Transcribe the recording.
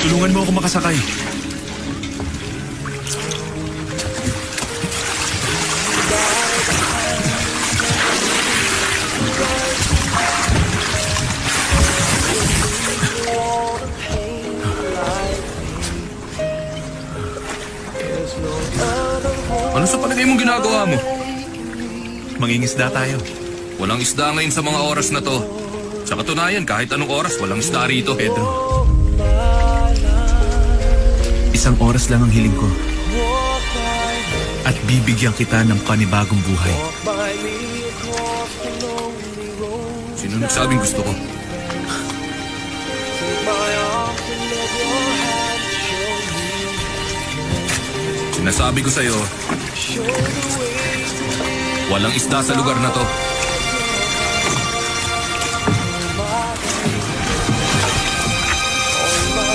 Tulungan mo ako makasakay. Ano sa palagay mong ginagawa mo? Mangingisda tayo. Walang isda ngayon sa mga oras na to. Sa katunayan, kahit anong oras, walang isda rito. Pedro, isang oras lang ang hiling ko. At bibigyan kita ng panibagong buhay. Sino nagsabing gusto ko? Sinasabi ko sa'yo, walang isda sa lugar na to.